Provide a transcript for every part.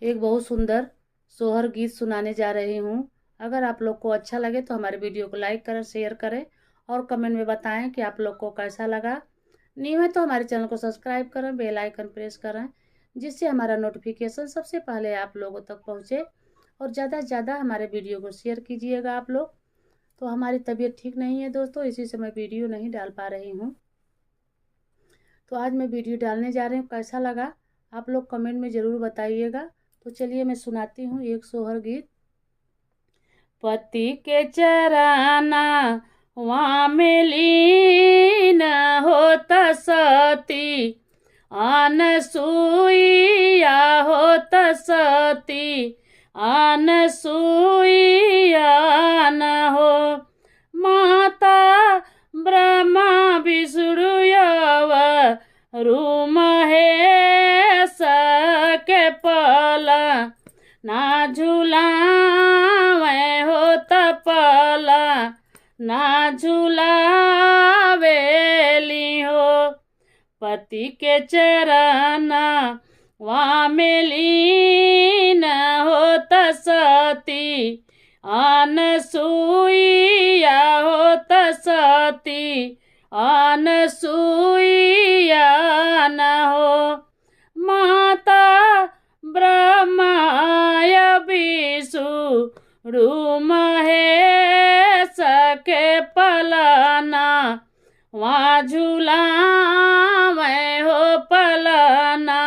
एक बहुत सुंदर सोहर गीत सुनाने जा रही हूँ। अगर आप लोग को अच्छा लगे तो हमारे वीडियो को लाइक करें, शेयर करें और कमेंट में बताएं कि आप लोग को कैसा लगा। नहीं है तो हमारे चैनल को सब्सक्राइब करें, बेल आइकन प्रेस करें, जिससे हमारा नोटिफिकेशन सबसे पहले आप लोगों तक पहुँचे। और ज़्यादा से ज़्यादा हमारे वीडियो को शेयर कीजिएगा आप लोग। तो हमारी तबीयत ठीक नहीं है दोस्तों, इसी से मैं वीडियो नहीं डाल पा रही हूँ। तो आज मैं वीडियो डालने जा रही हूँ, कैसा लगा आप लोग कमेंट में ज़रूर बताइएगा। तो चलिए मैं सुनाती हूँ एक सोहर गीत। पति के चराना वहाँ में लीन होत सती, अनसुईया होत सती, अनसुईया न हो। माता ब्रह्मा विष्णु यव रूम है सके पला, ना झूलावे हो तपला, ना झूलावेली हो। पति के चरण वहाँ में लीन होत सती, अनसुईया होत सती, अनसुईया न हो। माता ब्रह्माय विष्णु है सके पलना, वहाँ झूलावे हो पलना,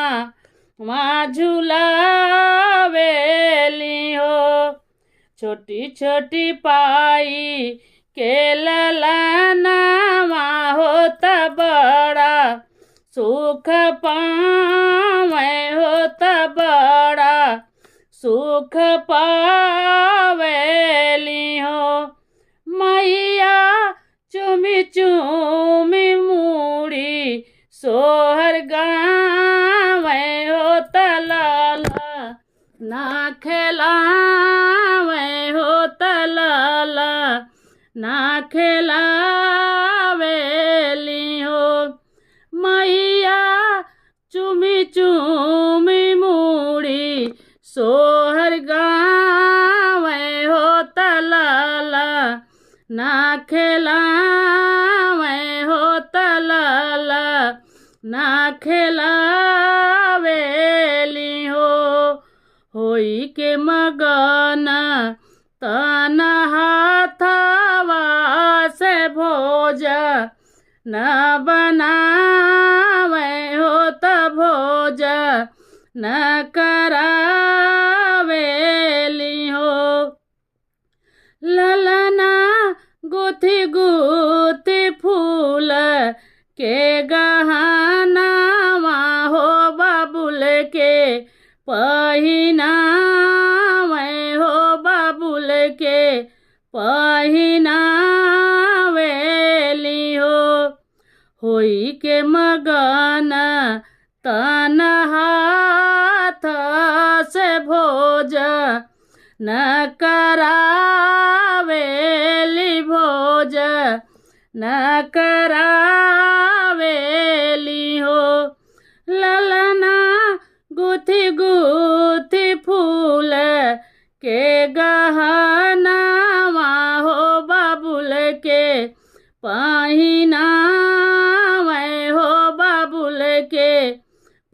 वहाँ झूलावेली हो। छोटी छोटी पाई के ललना वहाँ होता बड़ा, सुख पावे होता बड़ा, सुख पावेली हो। मैया चुमी चुमी मूड़ी सोहर गावे होता लाला, ना खेलावे होता लाला, ना खेलावेली हो। मैया चुमी चुमी मूड़ी सोहर गावे होता लाला, ना खेलावे होता लाला, ना खेलावेली हो। होई के मगन तन हाथवा से भोज, न बनावे होत भोज, न करावेली हो। ललना गुथी गुथी फूल के गहनावा हो बाबुल के पहिनावे हो बाबुल के पहिनावेली हो। होई के मगन तन हाथ से भोज, न करावेली भोज, न करावेली हो। ललना गुथी गुथी फूल के गहनावा हो बाबुल के पहिनावे हो बाबुल के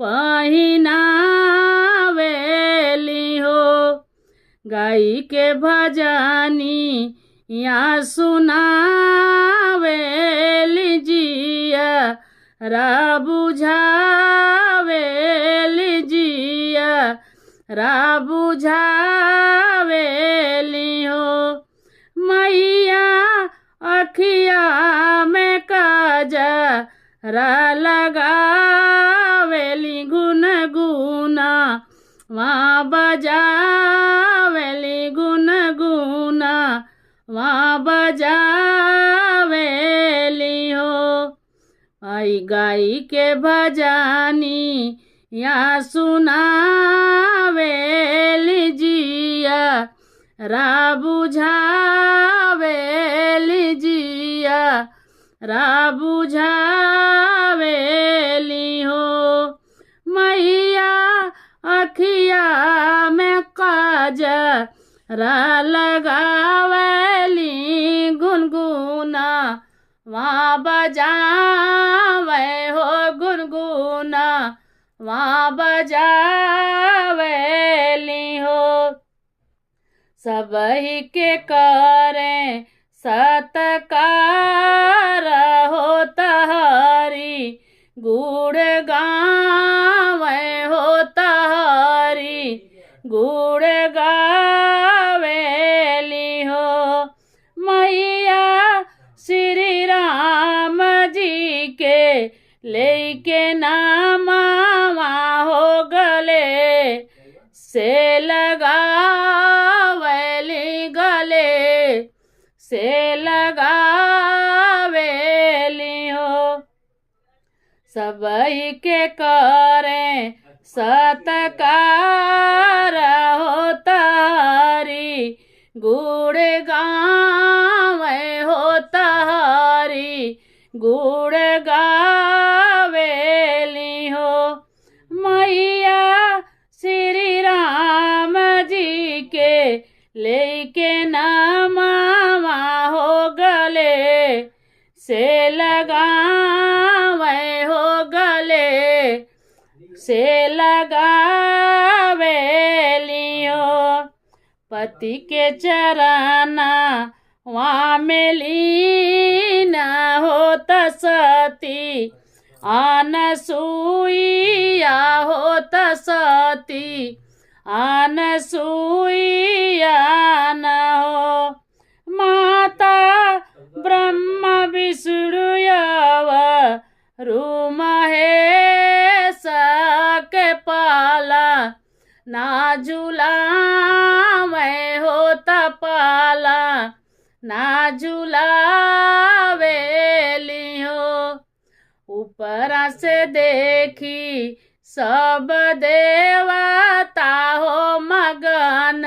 पहिनावेली हो। गाई के भजनी या सुनावेली जिया, रा बुझावेली जिया, रा बुझावेली हो। मैया अखिया में काजरा लगावेली, गुन गुना वहाँ बजावेली, गुन गुना वहाँ बजावेली हो। आई गाई के भजनी या सुनावेली जिया, रा बुझावेली जिया, रा बुझावेली हो। मैया अखिया रा लगावली गुनगुना वहाँ बजावे हो गुनगुना वहाँ बजावली हो। सबही के करें सत्कार हो तहरी गुड़ गावे हो तहरी गुड़ गावेली हो। मैया श्री राम जी के लेके नामा हो गले से लगावेली गले से लगावेली हो। सबही के करें सत्कार हो तहरी गुड़ गावे हो तहरी गुड़ गावेली हो। मैया श्री राम जी के लेके नामा हो गले से लगावे हो गले से लगावेली हो। पति के चरना वहाँ में लीना होत सती अनसुईया होत सती अनसुईया न हो। माता ब्रह्म विष्णु महेश के पाला ना झूलावे होता पाला ना झूलावेली हो। ऊपरा से देखी सब देवता हो मगन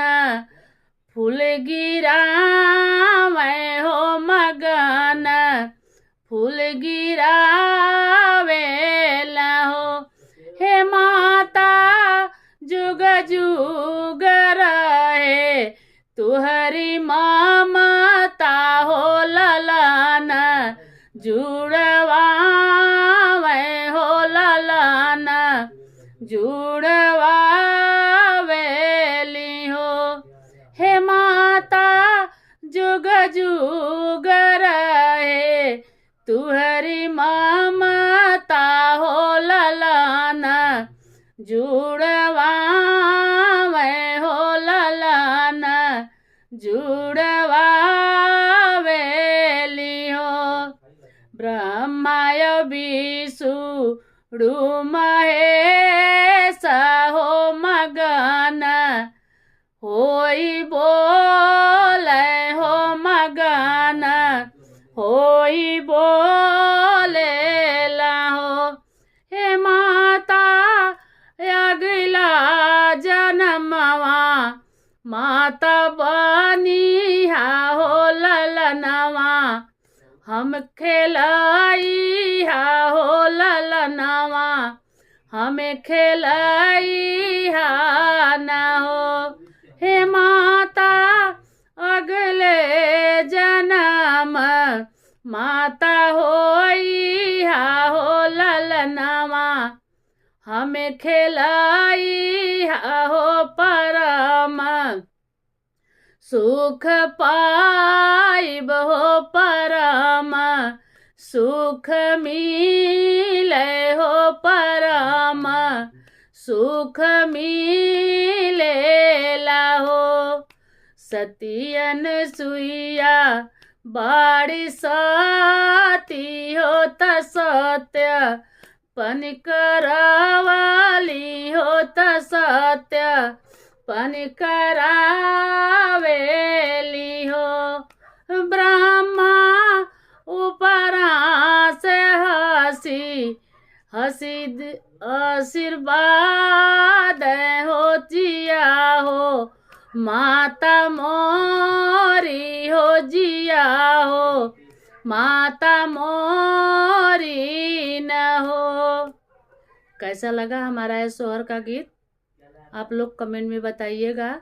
फूल गिरावे हो मगन फूल गिरावेला हो। हे माता जुग जुग रहे तुहरी ममता हो ललन जुड़वावे हो ललन जुड़वावेली हो। हे माता जुग जुग रहे तुहरी ममता हो ललन जुड़वावे हो ललन जुड़वावेली हो। ब्रह्माय विष्णु महेश हो मगन होई बोले हो मगन होई बोले हो। हे माता अगला जन्मवा माता बनिहा हो ललनवा हम खेलैहा हो ललनवा हमें खेलैहा न हो। हे माता अगले जन्म माता होइहा हो ललनवा हमें खेलैहा हो परम सुख पाइब हो परम सुख मिले हो परम सुख मिलेला हो। सतियन सुइया बाड़ी सती होत सत्य पन करवाली होत सत्य पन करावेली हो। ब्रह्मा ऊपरा से हसी हसी आशीर्वाद हो जिया हो माता मोरी हो जिया हो माता मोरी न हो। कैसा लगा हमारा ये सोहर का गीत आप लोग कमेंट में बताइएगा।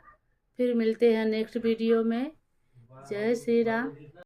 फिर मिलते हैं नेक्स्ट वीडियो में। जय श्री राम।